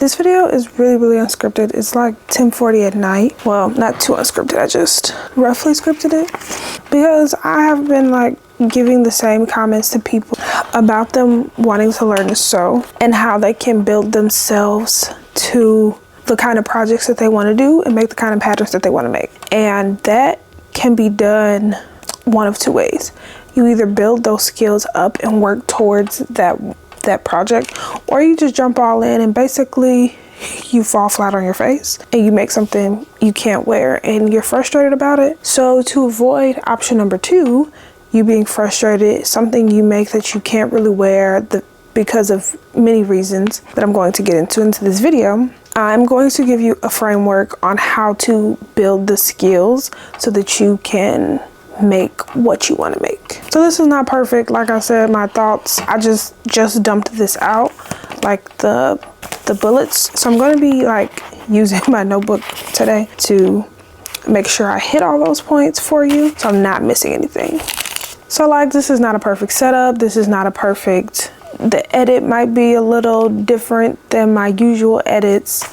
This video is really unscripted. It's like 10:40 at night. Well, not too unscripted. I just roughly scripted it because I have been like giving the same comments to people about them wanting to learn to sew and how they can build themselves to the kind of projects that they want to do and make the kind of patterns that they want to make. And that can be done one of two ways. You either build those skills up and work towards that project, or you just jump all in and basically you fall flat on your face and you make something you can't wear and you're frustrated about it. So to avoid option number two, you being frustrated, something you make that you can't really wear because of many reasons that I'm going to get into this video, I'm going to give you a framework on how to build the skills so that you can make what you want to make. So this is not perfect. Like I said, my thoughts, I just dumped this out, like the bullets. So I'm going to be like using my notebook today to make sure I hit all those points for you so I'm not missing anything. So like, this is not a perfect setup. This is not a perfect, the edit might be a little different than my usual edits.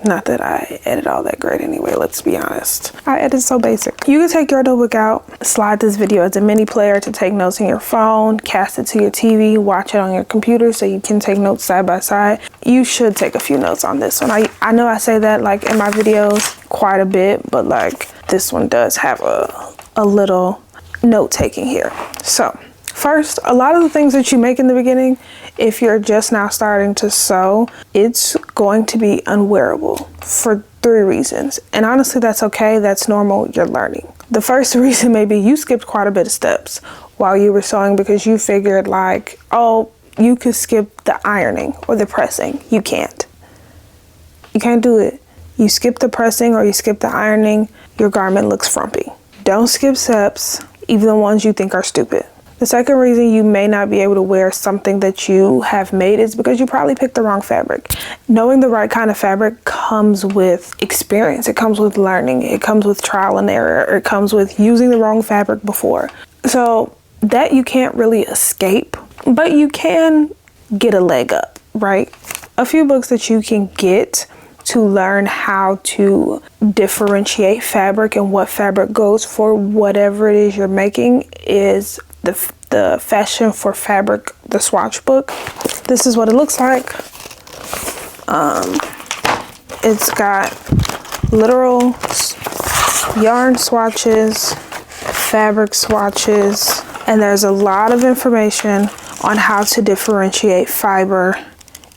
Not that I edit all that great anyway, let's be honest. I edit so basic. You can take your notebook out, slide this video as a mini player to take notes in your phone, cast it to your TV, watch it on your computer so you can take notes side by side. You should take a few notes on this one. I know I say that like in my videos quite a bit, but like this one does have a little note taking here. So first, a lot of the things that you make in the beginning, if you're just now starting to sew, it's going to be unwearable for 3 reasons. And honestly, that's okay. That's normal. You're learning. The first reason may be you skipped quite a bit of steps while you were sewing because you figured like, oh, you could skip the ironing or the pressing. You can't. You can't do it. You skip the pressing or you skip the ironing, your garment looks frumpy. Don't skip steps, even the ones you think are stupid. The second reason you may not be able to wear something that you have made is because you probably picked the wrong fabric. Knowing the right kind of fabric comes with experience. It comes with learning. It comes with trial and error. It comes with using the wrong fabric before. So that you can't really escape, but you can get a leg up, right? A few books that you can get to learn how to differentiate fabric and what fabric goes for whatever it is you're making is the Fashion for Fabric, the swatch book. This is what it looks like. It's got literal yarn swatches, fabric swatches, and there's a lot of information on how to differentiate fiber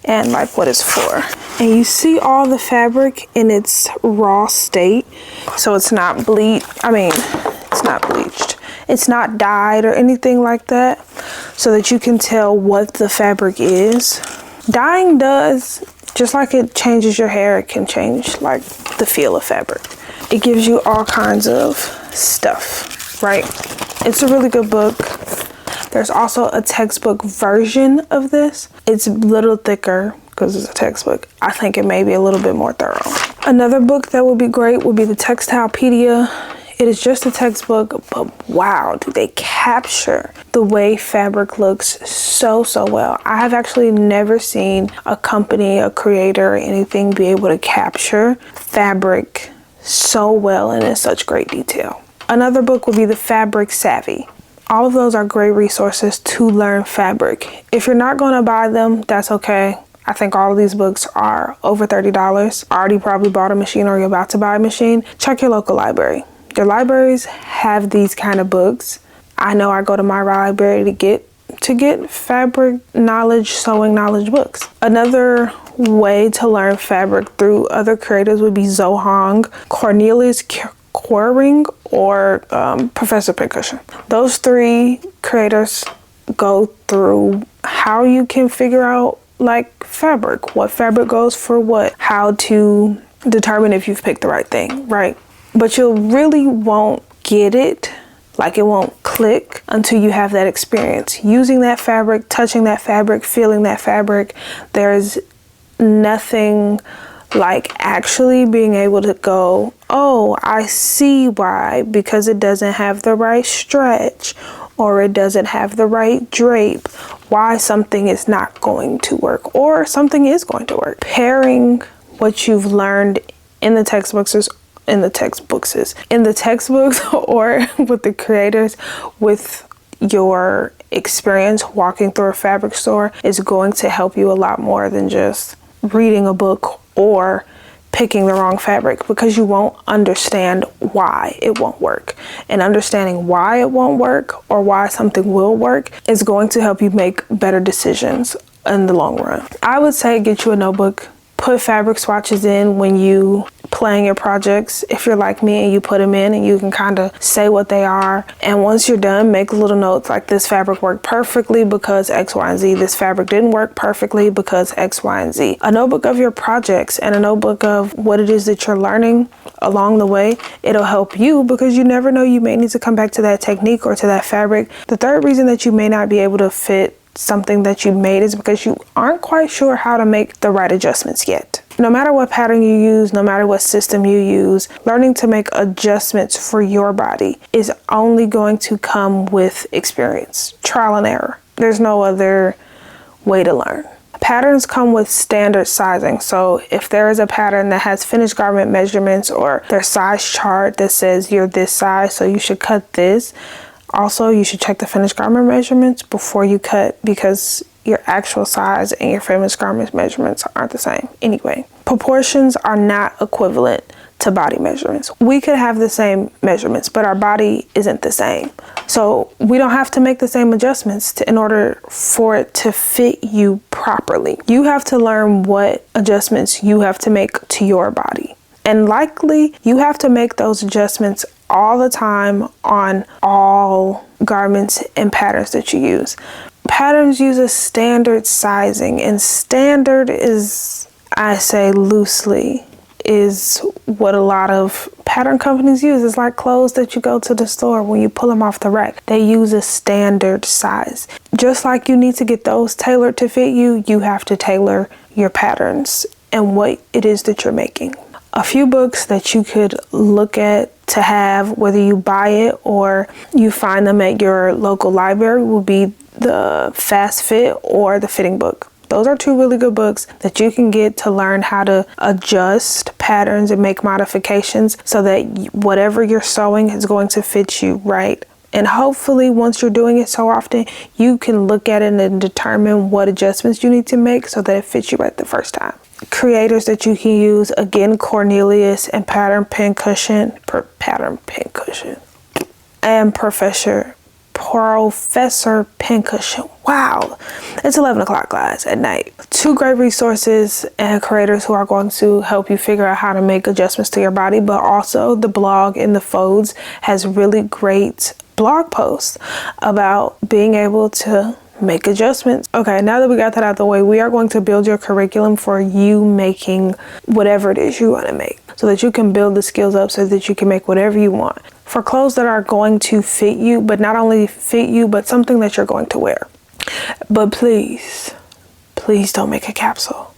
and like what it's for. And you see all the fabric in its raw state, so it's not it's not bleached. It's not dyed or anything like that, so that you can tell what the fabric is. Dyeing does, just like it changes your hair, it can change like the feel of fabric. It gives you all kinds of stuff, right? It's a really good book. There's also a textbook version of this. It's a little thicker because it's a textbook. I think it may be a little bit more thorough. Another book that would be great would be the Textilepedia. It is just a textbook, but wow, do they capture the way fabric looks so well. I have actually never seen a company, a creator, or anything be able to capture fabric so well and in such great detail. Another book would be the Fabric Savvy. All of those are great resources to learn fabric. If you're not going to buy them, that's okay. I think all of these books are over $30. Already probably bought a machine or you're about to buy a machine. Check your local library. Your libraries have these kind of books. I know I go to my library to get fabric knowledge, sewing knowledge books. Another way to learn fabric through other creators would be Zohong, Cornelius Quering, or Professor Pincushion. Those 3 creators go through how you can figure out like fabric, what fabric goes for what, how to determine if you've picked the right thing, right? But you really won't get it, like it won't click until you have that experience using that fabric, touching that fabric, feeling that fabric. There's nothing like actually being able to go, oh, I see why, because it doesn't have the right stretch, or it doesn't have the right drape, why something is not going to work or something is going to work. Pairing what you've learned in the textbooks or with the creators with your experience walking through a fabric store is going to help you a lot more than just reading a book or picking the wrong fabric, because you won't understand why it won't work. And understanding why it won't work or why something will work is going to help you make better decisions in the long run. I would say get you a notebook. Put fabric swatches in when you plan your projects. If you're like me and you put them in and you can kind of say what they are. And once you're done, make little notes like this fabric worked perfectly because X, Y, and Z. This fabric didn't work perfectly because X, Y, and Z. A notebook of your projects and a notebook of what it is that you're learning along the way. It'll help you because you never know, you may need to come back to that technique or to that fabric. The third reason that you may not be able to fit something that you made is because you aren't quite sure how to make the right adjustments yet. No matter what pattern you use, no matter what system you use, learning to make adjustments for your body is only going to come with experience, trial and error. There's no other way to learn. Patterns come with standard sizing. So if there is a pattern that has finished garment measurements or their size chart that says you're this size, so you should cut this. Also, you should check the finished garment measurements before you cut, because your actual size and your finished garment measurements aren't the same anyway. Proportions are not equivalent to body measurements. We could have the same measurements, but our body isn't the same. So we don't have to make the same adjustments in order for it to fit you properly. You have to learn what adjustments you have to make to your body. And likely you have to make those adjustments all the time on all garments and patterns that you use. Patterns use a standard sizing, and standard is, I say loosely, is what a lot of pattern companies use. It's like clothes that you go to the store when you pull them off the rack. They use a standard size. Just like you need to get those tailored to fit you, you have to tailor your patterns and what it is that you're making. A few books that you could look at to have, whether you buy it or you find them at your local library, will be the Fast Fit or the Fitting book. Those are two really good books that you can get to learn how to adjust patterns and make modifications so that whatever you're sewing is going to fit you right. And hopefully once you're doing it so often, you can look at it and determine what adjustments you need to make so that it fits you right the first time. Creators that you can use, again, Cornelius and Pattern Pincushion, and Professor Pincushion. Wow, it's 11 o'clock, guys, at night. Two great resources and creators who are going to help you figure out how to make adjustments to your body, but also the blog in the Folds has really great blog posts about being able to make adjustments. Okay, now that we got that out of the way, we are going to build your curriculum for you making whatever it is you want to make, so that you can build the skills up so that you can make whatever you want for clothes that are going to fit you, but not only fit you, but something that you're going to wear. But please don't make a capsule.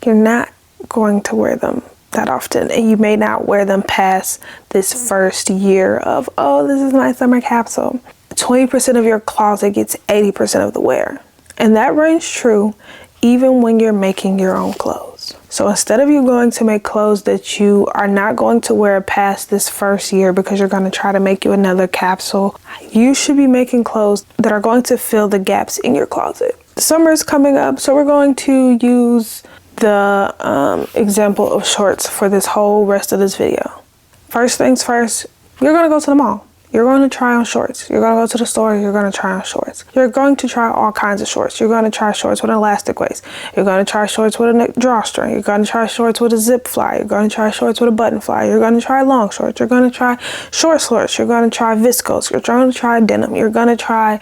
You're not going to wear them that often, and you may not wear them past this first year of, oh, this is my summer capsule. 20% of your closet gets 80% of the wear. And that rings true even when you're making your own clothes. So instead of you going to make clothes that you are not going to wear past this first year because you're going to try to make you another capsule, you should be making clothes that are going to fill the gaps in your closet. Summer is coming up, so we're going to use the example of shorts for this whole rest of this video. First things first, you're going to go to the mall. You're going to try on shorts. You're going to go to the store. You're going to try on shorts. You're going to try all kinds of shorts. You're going to try shorts with an elastic waist. You're going to try shorts with a drawstring. You're going to try shorts with a zip fly. You're going to try shorts with a button fly. You're going to try long shorts. You're going to try short shorts. You're going to try viscose. You're going to try denim. You're going to try,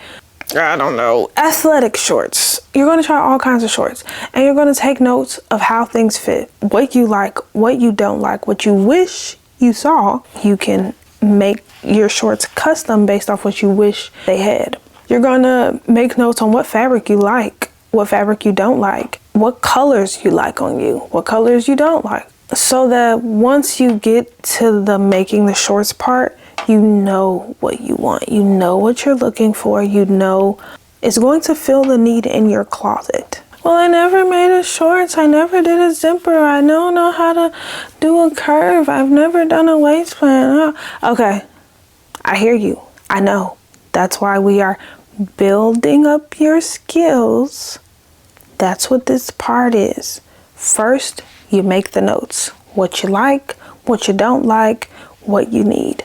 I don't know, athletic shorts. You're going to try all kinds of shorts. And you're going to take notes of how things fit, what you like, what you don't like, what you wish you saw. You can make your shorts custom based off what you wish they had. You're gonna make notes on what fabric you like, what fabric you don't like, what colors you like on you, what colors you don't like, so that once you get to the making the shorts part, you know what you want, you know what you're looking for, you know It's going to fill the need in your closet. Well, I never made a shorts. I never did a zipper. I don't know how to do a curve. I've never done a waistband. Okay, I hear you. I know. That's why we are building up your skills. That's what this part is. First, you make the notes. What you like, what you don't like, what you need.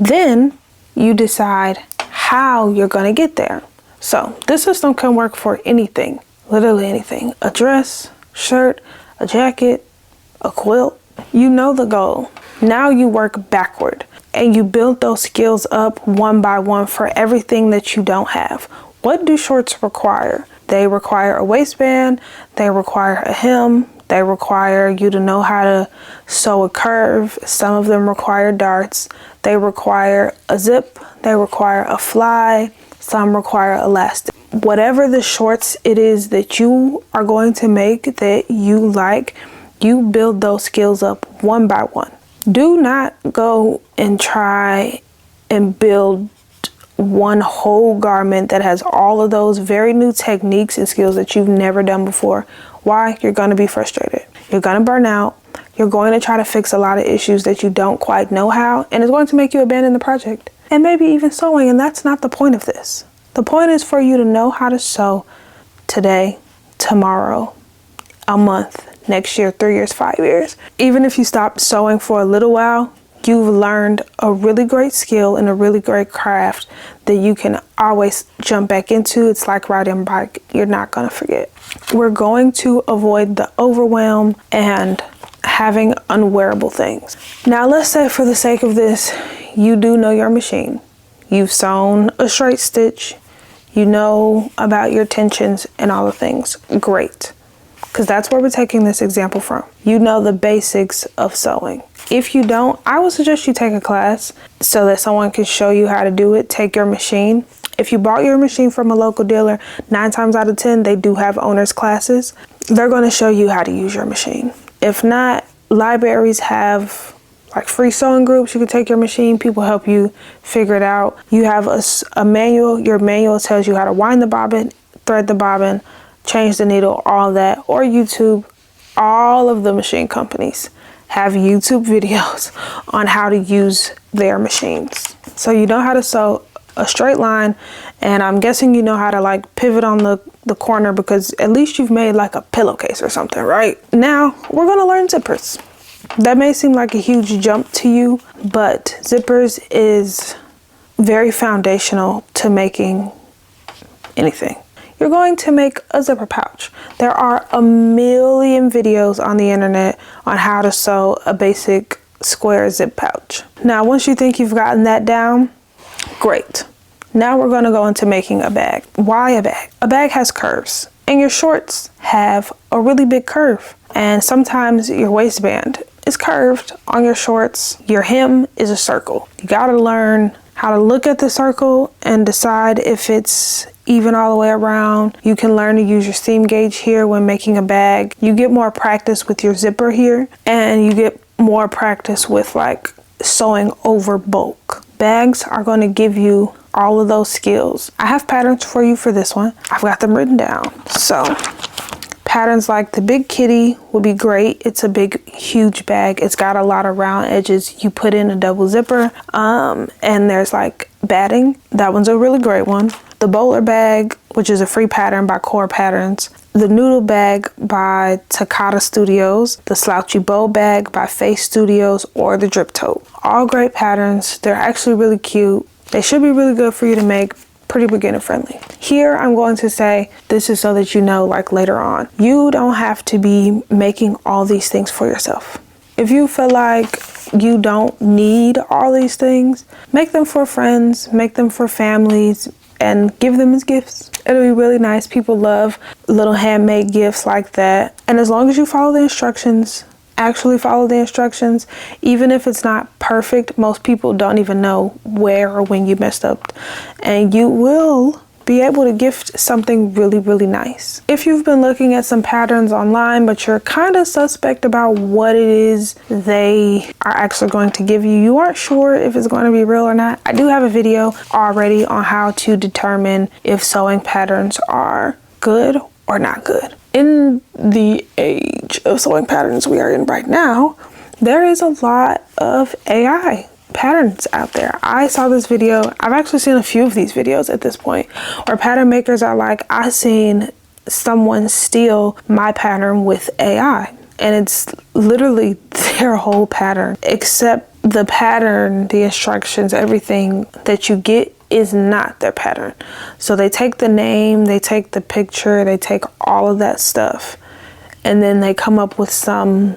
Then you decide how you're going to get there. So this system can work for anything, literally anything. A dress, shirt, a jacket, a quilt. You know the goal. Now you work backward and you build those skills up one by one for everything that you don't have. What do shorts require? They require a waistband, they require a hem, they require you to know how to sew a curve. Some of them require darts. They require a zip, they require a fly, some require elastic. Whatever the shorts it is that you are going to make that you like, you build those skills up one by one. Do not go and try and build one whole garment that has all of those very new techniques and skills that you've never done before. Why? You're going to be frustrated. You're going to burn out. You're going to try to fix a lot of issues that you don't quite know how, and it's going to make you abandon the project and maybe even sewing. And that's not the point of this. The point is for you to know how to sew today, tomorrow, a month, next year, 3 years, 5 years. Even if you stop sewing for a little while, you've learned a really great skill and a really great craft that you can always jump back into. It's like riding a bike. You're not going to forget. We're going to avoid the overwhelm and having unwearable things. Now, let's say for the sake of this, you do know your machine. You've sewn a straight stitch. You know about your tensions and all the things. Great. Because that's where we're taking this example from. You know the basics of sewing. If you don't, I would suggest you take a class so that someone can show you how to do it. Take your machine. If you bought your machine from a local dealer, 9 times out of 10, they do have owner's classes. They're going to show you how to use your machine. If not, libraries have like free sewing groups. You can take your machine. People help you figure it out. You have a manual. Your manual tells you how to wind the bobbin, thread the bobbin, change the needle, all that. Or YouTube. All of the machine companies have YouTube videos on how to use their machines. So you know how to sew a straight line, and I'm guessing you know how to like pivot on the corner, because at least you've made like a pillowcase or something, right? Now we're gonna learn zippers. That may seem like a huge jump to you, but zippers is very foundational to making anything. You're going to make a zipper pouch. There are a million videos on the internet on how to sew a basic square zip pouch. Now, once you think you've gotten that down, great. Now we're going to go into making a bag. Why a bag? A bag has curves, and your shorts have a really big curve. And sometimes your waistband is curved on your shorts. Your hem is a circle. You got to learn how to look at the circle and decide if it's even all the way around. You can learn to use your seam gauge here when making a bag. You get more practice with your zipper here, and you get more practice with like sewing over bulk. Bags are going to give you all of those skills. I have patterns for you for this one. I've got them written down. So patterns like the big kitty would be great. It's a big, huge bag. It's got a lot of round edges. You put in a double zipper, and there's like batting. That one's a really great one. The bowler bag, which is a free pattern by Core Patterns. The noodle bag by Takata Studios. The slouchy bow bag by Face Studios, or the drip tote. All great patterns. They're actually really cute. They should be really good for you to make. Pretty beginner friendly. Here I'm going to say this is so that you know, like later on, you don't have to be making all these things for yourself. If you feel like you don't need all these things, make them for friends, make them for families, and give them as gifts. It'll be really nice. People love little handmade gifts like that. And as long as you follow the instructions, actually follow the instructions, even if it's not perfect, most people don't even know where or when you messed up, and you will be able to gift something really, really nice. If you've been looking at some patterns online, but you're kind of suspect about what it is they are actually going to give you, you aren't sure if it's going to be real or not, I do have a video already on how to determine if sewing patterns are good or not good. In the age of sewing patterns we are in right now, there is a lot of AI patterns out there. I saw this video, I've actually seen a few of these videos at this point, where pattern makers are like, I seen someone steal my pattern with AI. And it's literally their whole pattern, except the pattern, the instructions, everything that you get is not their pattern. So they take the name, they take the picture, they take all of that stuff, and then they come up with some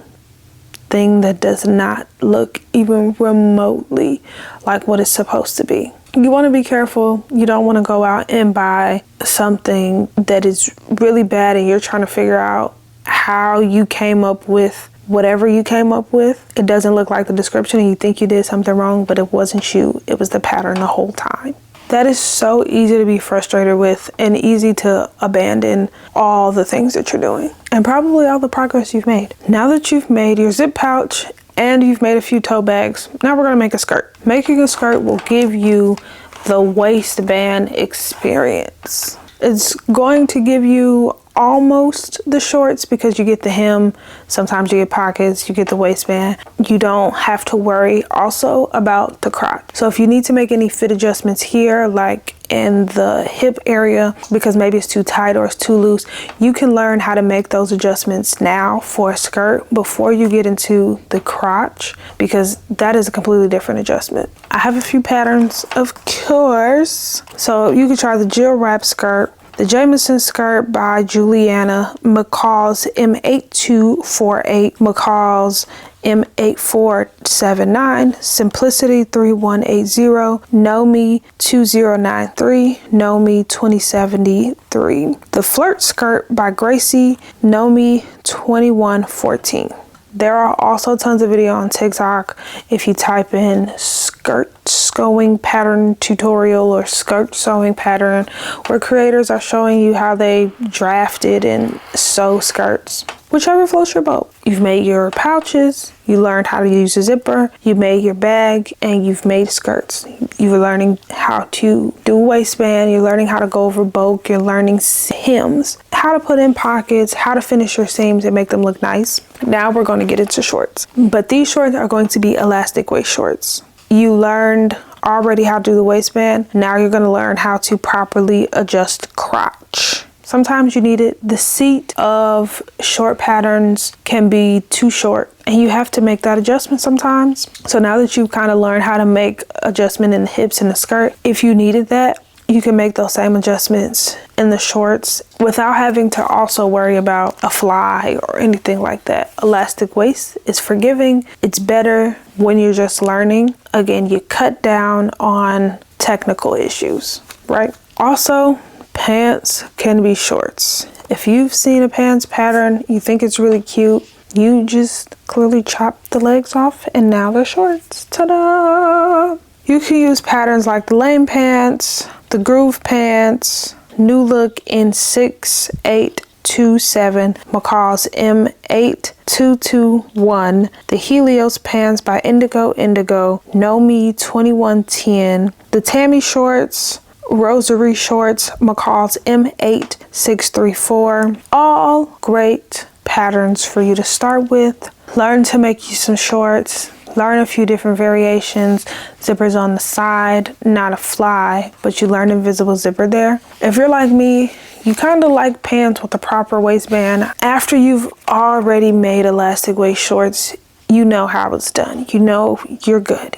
thing that does not look even remotely like what it's supposed to be. You want to be careful. You don't want to go out and buy something that is really bad and you're trying to figure out how you came up with whatever you came up with. It doesn't look like the description and you think you did something wrong, but it wasn't you. It was the pattern the whole time. That is so easy to be frustrated with and easy to abandon all the things that you're doing and probably all the progress you've made. Now that you've made your zip pouch and you've made a few tote bags, now we're going to make a skirt. Making a skirt will give you the waistband experience. It's going to give you almost the shorts because you get the hem, sometimes you get pockets, you get the waistband. You don't have to worry also about the crotch. So if you need to make any fit adjustments here, like in the hip area, because maybe it's too tight or it's too loose, you can learn how to make those adjustments now for a skirt before you get into the crotch, because that is a completely different adjustment. I have a few patterns, of course. So you could try the Jill wrap skirt, the Jameson skirt by Juliana, McCall's M8248, McCall's M8479, Simplicity 3180, Nomi 2093, Nomi 2073. The Flirt skirt by Gracie, Nomi 2114. There are also tons of video on TikTok if you type in skirt sewing pattern tutorial or skirt sewing pattern, where creators are showing you how they drafted and sew skirts. Whichever floats your boat. You've made your pouches, you learned how to use a zipper, you made your bag, and you've made skirts. You're learning how to do a waistband, you're learning how to go over boke, you're learning hems, how to put in pockets, how to finish your seams and make them look nice. Now we're going to get into shorts. But these shorts are going to be elastic waist shorts. You learned already how to do the waistband. Now you're going to learn how to properly adjust crotch. Sometimes you need it. The seat of short patterns can be too short and you have to make that adjustment sometimes. So now that you've kind of learned how to make adjustment in the hips and the skirt, if you needed that, you can make those same adjustments in the shorts without having to also worry about a fly or anything like that. Elastic waist is forgiving. It's better when you're just learning. Again, you cut down on technical issues, right? Also, pants can be shorts. If you've seen a pants pattern, you think it's really cute, you just clearly chop the legs off and now they're shorts. Ta-da! You can use patterns like the lame pants, the groove pants, New Look in 6827, McCall's M8221, the Helios pants by Indigo, Nomi 2110, the Tammy shorts, Rosary shorts, McCall's M8634. All great patterns for you to start with. Learn to make you some shorts. Learn a few different variations. Zippers on the side, not a fly, but you learn invisible zipper there. If you're like me, you kind of like pants with a proper waistband. After you've already made elastic waist shorts, you know how it's done. You know you're good.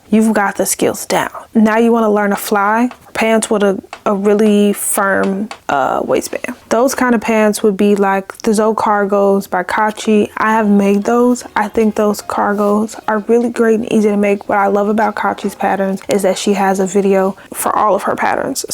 You've got the skills down. Now you want to learn a fly, pants with a really firm waistband. Those kind of pants would be like the Zoe cargos by Kachi. I have made those. I think those cargos are really great and easy to make. What I love about Kachi's patterns is that she has a video for all of her patterns.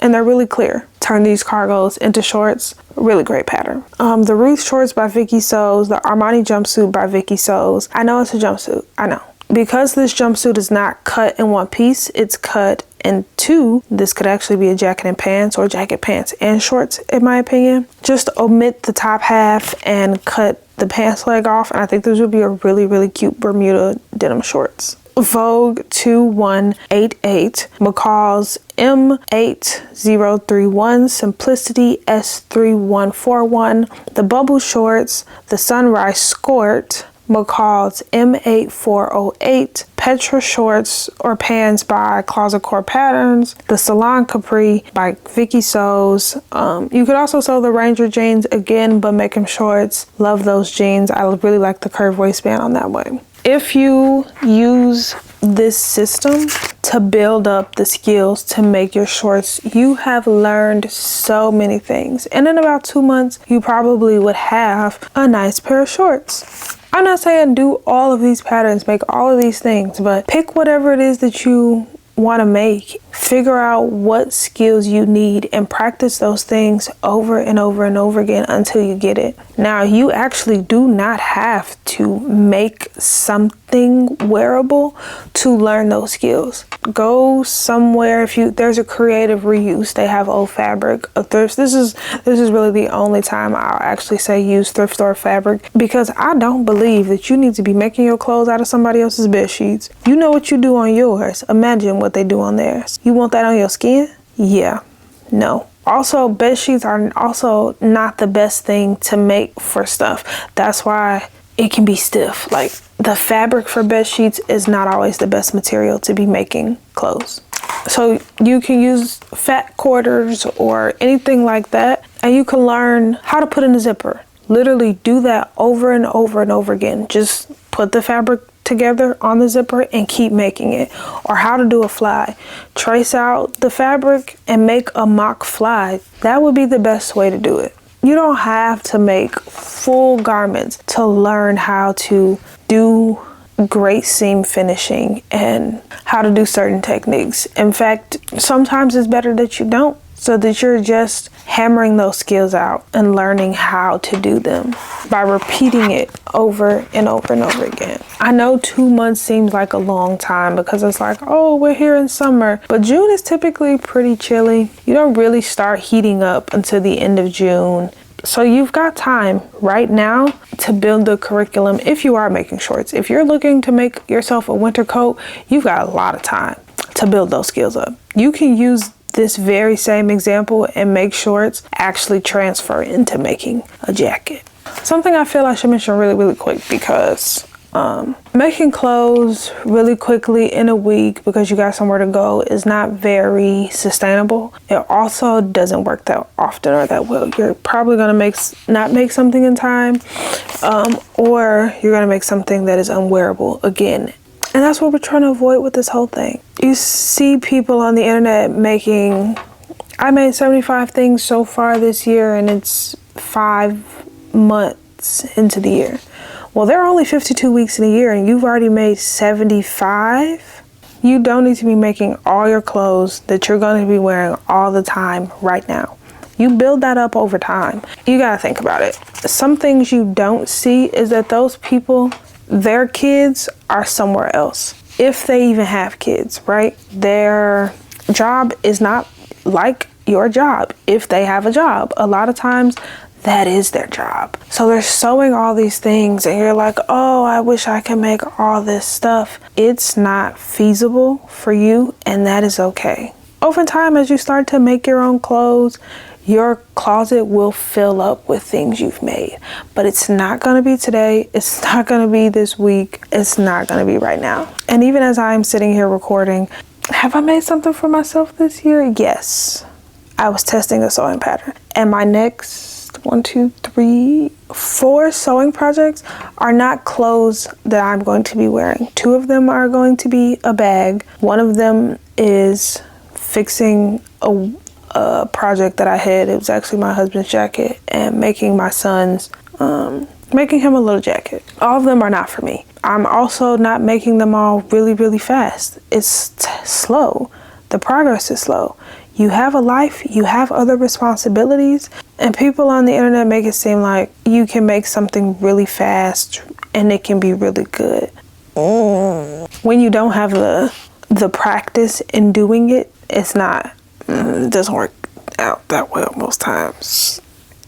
And they're really clear. Turn these cargos into shorts. Really great pattern. The Ruth shorts by Vicky Sews, the Armani jumpsuit by Vicky Sews. I know it's a jumpsuit. I know. because this jumpsuit is not cut in one piece, it's cut in two. This could actually be a jacket and pants, or jacket, pants, and shorts, in my opinion. Just omit the top half and cut the pants leg off, and I think this would be a really, really cute Bermuda denim shorts. Vogue 2188, McCall's M8031, Simplicity S3141, the bubble shorts, the sunrise skirt, McCall's M8408, Petra shorts or pants by Closet Core Patterns, the Salon Capri by Vicky Sews. You could also sew the Ranger jeans again, but make them shorts. Love those jeans. I really like the curved waistband on that way. If you use this system to build up the skills to make your shorts, you have learned so many things. And in about 2 months, you probably would have a nice pair of shorts. I'm not saying do all of these patterns, make all of these things, but pick whatever it is that you want to make. Figure out what skills you need and practice those things over and over and over again until you get it. Now, you actually do not have to make something wearable to learn those skills. Go somewhere. If there's a creative reuse, they have old fabric, a thrift. This is really the only time I'll actually say use thrift store fabric, because I don't believe that you need to be making your clothes out of somebody else's bed sheets. You know what you do on yours. Imagine what they do on theirs. You want that on your skin? Yeah. No. Also, bed sheets are also not the best thing to make for stuff. That's why it can be stiff. Like, the fabric for bed sheets is not always the best material to be making clothes. So you can use fat quarters or anything like that, and you can learn how to put in a zipper. Literally do that over and over and over again. Just put the fabric together on the zipper and keep making it. Or how to do a fly. Trace out the fabric and make a mock fly. That would be the best way to do it. You don't have to make full garments to learn how to do great seam finishing and how to do certain techniques. In fact, sometimes it's better that you don't, so that you're just hammering those skills out and learning how to do them by repeating it over and over and over again. I know 2 months seems like a long time because it's like, oh, we're here in summer, but June is typically pretty chilly. You don't really start heating up until the end of June. So you've got time right now to build the curriculum if you are making shorts. If you're looking to make yourself a winter coat, you've got a lot of time to build those skills up. You can use this very same example and make shorts actually transfer into making a jacket. Something I feel I should mention really quick, because making clothes really quickly in a week because you got somewhere to go is not very sustainable. It also doesn't work that often or that well. You're probably going to not make something in time, or you're going to make something that is unwearable again. And that's what we're trying to avoid with this whole thing. You see people on the internet I made 75 things so far this year, and it's 5 months into the year. Well, there are only 52 weeks in a year and you've already made 75. You don't need to be making all your clothes that you're going to be wearing all the time right now. You build that up over time. You got to think about it. Some things you don't see is that those people, their kids are somewhere else. If they even have kids, right? Their job is not like your job. If they have a job, a lot of times that is their job. So they're sewing all these things and you're like, oh, I wish I could make all this stuff. It's not feasible for you, and that is okay. Over time, as you start to make your own clothes, your closet will fill up with things you've made. But it's not going to be today. It's not going to be this week. It's not going to be right now. And even as I'm sitting here recording, have I made something for myself this year? Yes. I was testing a sewing pattern. And my next 4 sewing projects are not clothes that I'm going to be wearing. 2 of them are going to be a bag. One of them is fixing a project that I had. It was actually my husband's jacket, and making my son's, making him a little jacket. All of them are not for me. I'm also not making them all really fast. It's slow. The progress is slow. You have a life, you have other responsibilities, and people on the internet make it seem like you can make something really fast and it can be really good. when you don't have the practice in doing it, it doesn't work out that well most times.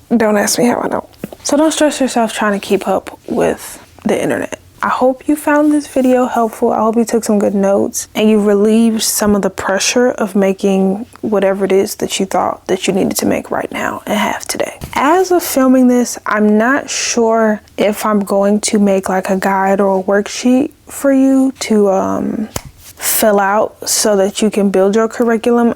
Don't ask me how I know. So don't stress yourself trying to keep up with the internet. I hope you found this video helpful. I hope you took some good notes and you relieved some of the pressure of making whatever it is that you thought that you needed to make right now and have today. As of filming this, I'm not sure if I'm going to make like a guide or a worksheet for you to fill out so that you can build your curriculum.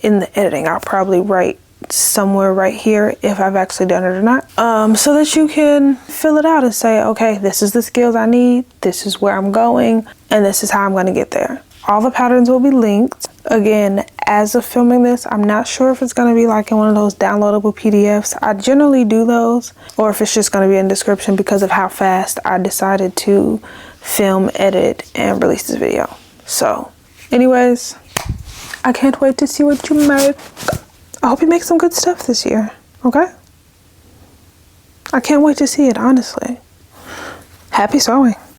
In the editing, I'll probably write somewhere right here if I've actually done it or not, so that you can fill it out and say, okay, this is the skills I need, this is where I'm going, and this is how I'm going to get there. All the patterns will be linked. Again, as of filming this, I'm not sure if it's going to be like in one of those downloadable PDFs. I generally do those, or if it's just going to be in description because of how fast I decided to film, edit, and release this video. So anyways, I can't wait to see what you make. I hope you make some good stuff this year, okay? I can't wait to see it, honestly. Happy sewing.